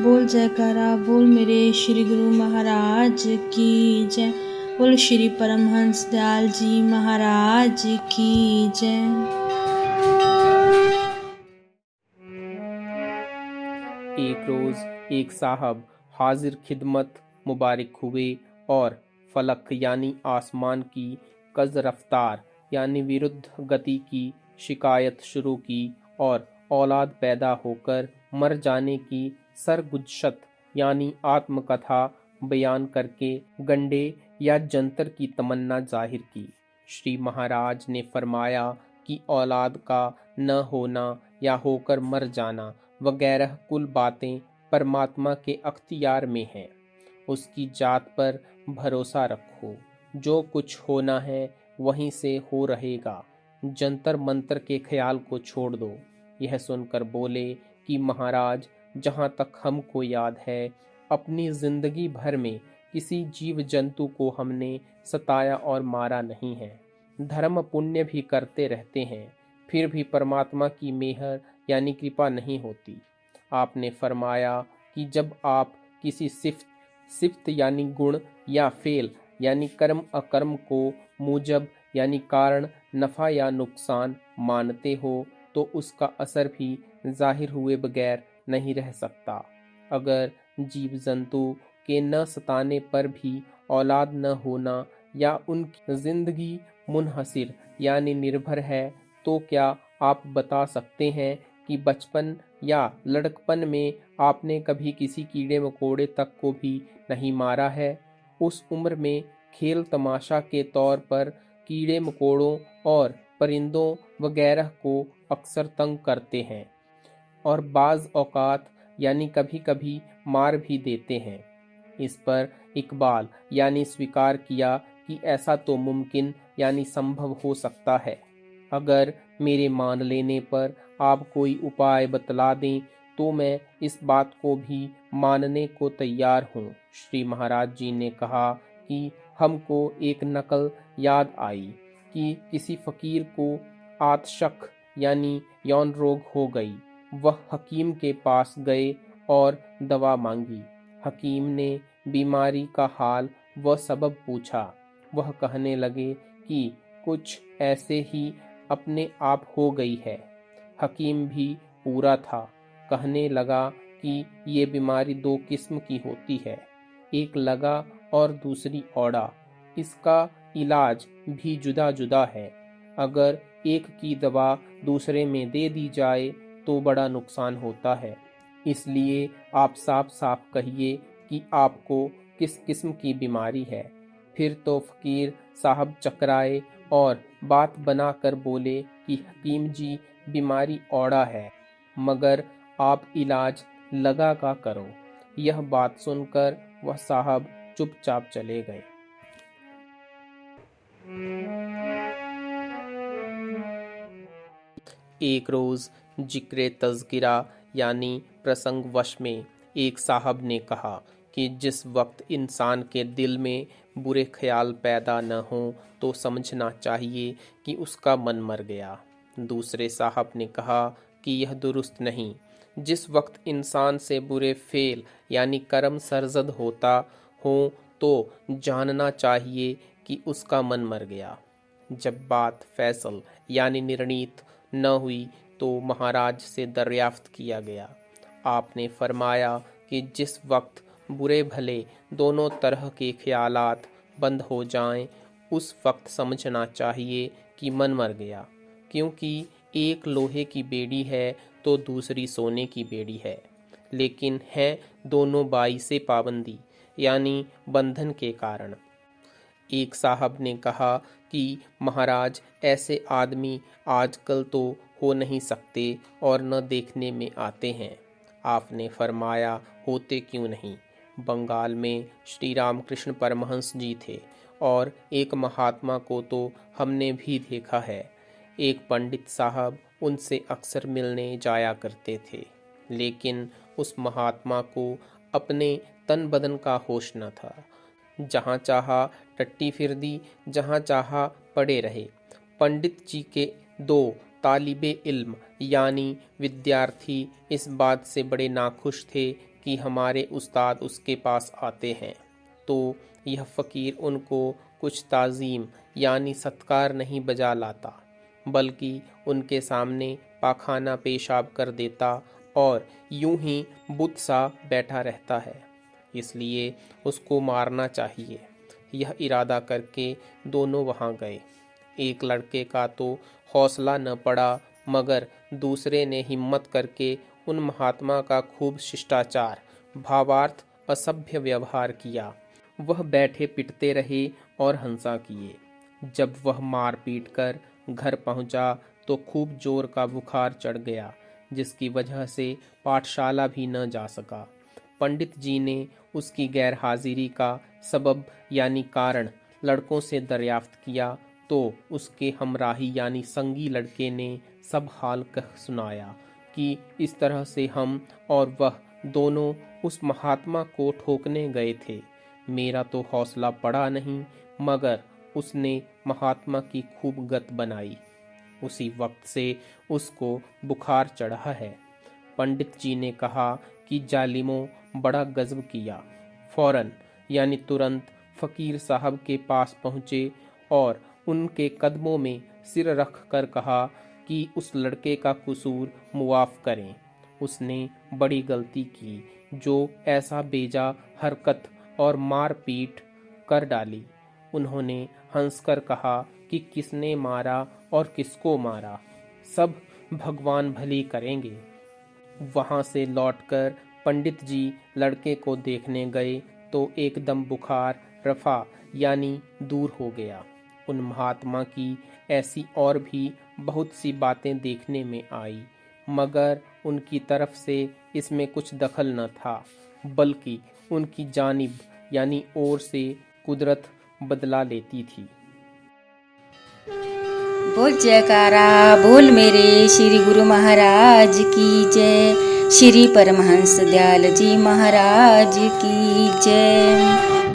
बोल जयकारा बोल मेरे श्री गुरु महाराज की जय। बोल श्री परमहंस दयाल जी महाराज की जय। एक रोज एक साहब हाजिर खिदमत मुबारक हुए और फलक यानी आसमान की कज रफ्तार यानी विरुद्ध गति की शिकायत शुरू की और औलाद पैदा होकर मर जाने की सरगुजशत यानी आत्मकथा बयान करके गंडे या जंतर की तमन्ना जाहिर की। श्री महाराज ने फरमाया कि औलाद का न होना या होकर मर जाना वगैरह कुल बातें परमात्मा के अख्तियार में हैं। उसकी जात पर भरोसा रखो, जो कुछ होना है वहीं से हो रहेगा। जंतर मंतर के ख्याल को छोड़ दो। यह सुनकर बोले कि महाराज, जहाँ तक हमको याद है अपनी जिंदगी भर में किसी जीव जंतु को हमने सताया और मारा नहीं है। धर्म पुण्य भी करते रहते हैं, फिर भी परमात्मा की मेहर यानी कृपा नहीं होती। आपने फरमाया कि जब आप किसी सिफ्त यानी गुण या फेल यानी कर्म अकर्म को मूजब यानी कारण नफा या नुकसान मानते हो तो उसका असर भी जाहिर हुए बगैर नहीं रह सकता। अगर जीव जंतु के न सताने पर भी औलाद न होना या उनकी जिंदगी मुनहसिर यानी निर्भर है, तो क्या आप बता सकते हैं कि बचपन या लड़कपन में आपने कभी किसी कीड़े मकोड़े तक को भी नहीं मारा है? उस उम्र में खेल तमाशा के तौर पर कीड़े मकोड़ों और परिंदों वगैरह को अक्सर तंग करते हैं और बाज़ औकात यानी कभी कभी मार भी देते हैं। इस पर इकबाल यानी स्वीकार किया कि ऐसा तो मुमकिन यानी संभव हो सकता है। अगर मेरे मान लेने पर आप कोई उपाय बतला दें तो मैं इस बात को भी मानने को तैयार हूँ। श्री महाराज जी ने कहा कि हमको एक नकल याद आई कि किसी फकीर को आतशक यानी यौन रोग हो गई। वह हकीम के पास गए और दवा मांगी। हकीम ने बीमारी का हाल व सबब पूछा। वह कहने लगे कि कुछ ऐसे ही अपने आप हो गई है। हकीम भी पूरा था, कहने लगा कि ये बीमारी दो किस्म की होती है, एक लगा और दूसरी औड़ा। इसका इलाज भी जुदा जुदा है। अगर एक की दवा दूसरे में दे दी जाए तो बड़ा नुकसान होता है। इसलिए आप साफ साफ कहिए कि आपको किस किस्म की बीमारी है। फिर तो फकीर साहब चकराए और बात बना कर बोले कि हकीम जी, बीमारी औड़ा है, मगर आप इलाज लगा का करो। यह बात सुनकर वह साहब चुपचाप चले गए। एक रोज जिक्रे तज़किरा यानी प्रसंग वश में एक साहब ने कहा कि जिस वक्त इंसान के दिल में बुरे ख्याल पैदा न हो तो समझना चाहिए कि उसका मन मर गया। दूसरे साहब ने कहा कि यह दुरुस्त नहीं। जिस वक्त इंसान से बुरे फेल यानी कर्म सरजद होता हो तो जानना चाहिए कि उसका मन मर गया। जब बात फैसल यानी निर्णीत न हुई तो महाराज से दरियाफ्त किया गया। आपने फरमाया कि जिस वक्त बुरे भले दोनों तरह के ख्यालात बंद हो जाएं, उस वक्त समझना चाहिए कि मन मर गया, क्योंकि एक लोहे की बेड़ी है तो दूसरी सोने की बेड़ी है, लेकिन है दोनों बाई से पाबंदी यानी बंधन के कारण। एक साहब ने कहा कि महाराज, ऐसे आदमी आजकल तो हो नहीं सकते और न देखने में आते हैं। आपने फरमाया, होते क्यों नहीं। बंगाल में श्री रामकृष्ण परमहंस जी थे और एक महात्मा को तो हमने भी देखा है। एक पंडित साहब उनसे अक्सर मिलने जाया करते थे, लेकिन उस महात्मा को अपने तन बदन का होश न था। जहाँ चाहा टट्टी फिर दी, जहाँ चाहा पड़े रहे। पंडित जी के दो तालिबे इल्म यानी विद्यार्थी इस बात से बड़े नाखुश थे कि हमारे उस्ताद उसके पास आते हैं, तो यह फ़कीर उनको कुछ ताज़ीम यानी सत्कार नहीं बजा लाता, बल्कि उनके सामने पाखाना पेशाब कर देता और यूं ही बुत सा बैठा रहता है, इसलिए उसको मारना चाहिए। यह इरादा करके दोनों वहां गए। एक लड़के का तो हौसला न पड़ा, मगर दूसरे ने हिम्मत करके उन महात्मा का खूब शिष्टाचार भावार्थ असभ्य व्यवहार किया। वह बैठे पिटते रहे और हंसा किए। जब वह मार पीट कर घर पहुंचा तो खूब जोर का बुखार चढ़ गया, जिसकी वजह से पाठशाला भी न जा सका। पंडित जी ने उसकी गैर हाजिरी का सबब यानी कारण लड़कों से दरियाफ्त किया, तो उसके हमराही यानी संगी लड़के ने सब हाल कह सुनाया कि इस तरह से हम और वह दोनों उस महात्मा को ठोकने गए थे। मेरा तो हौसला पड़ा नहीं, मगर उसने महात्मा की खूब गत बनाई। उसी वक्त से उसको बुखार चढ़ा है। पंडित जी ने कहा कि जालिमों बड़ा गजब किया। फौरन यानी तुरंत फकीर साहब के पास पहुँचे और उनके कदमों में सिर रख कर कहा कि उस लड़के का कसूर मुआफ़ करें। उसने बड़ी गलती की जो ऐसा बेजा हरकत और मार पीट कर डाली। उन्होंने हंसकर कहा कि किसने मारा और किसको मारा, सब भगवान भली करेंगे। वहां से लौटकर पंडित जी लड़के को देखने गए तो एकदम बुखार रफा यानी दूर हो गया। उन महात्मा की ऐसी और भी बहुत सी बातें देखने में आई, मगर उनकी तरफ से इसमें कुछ दखल न था, बल्कि उनकी जानिब यानी ओर से कुदरत बदला लेती थी। बोल जयकारा बोल मेरे श्री गुरु महाराज की जय, श्री परमहंस दयाल जी महाराज की जय।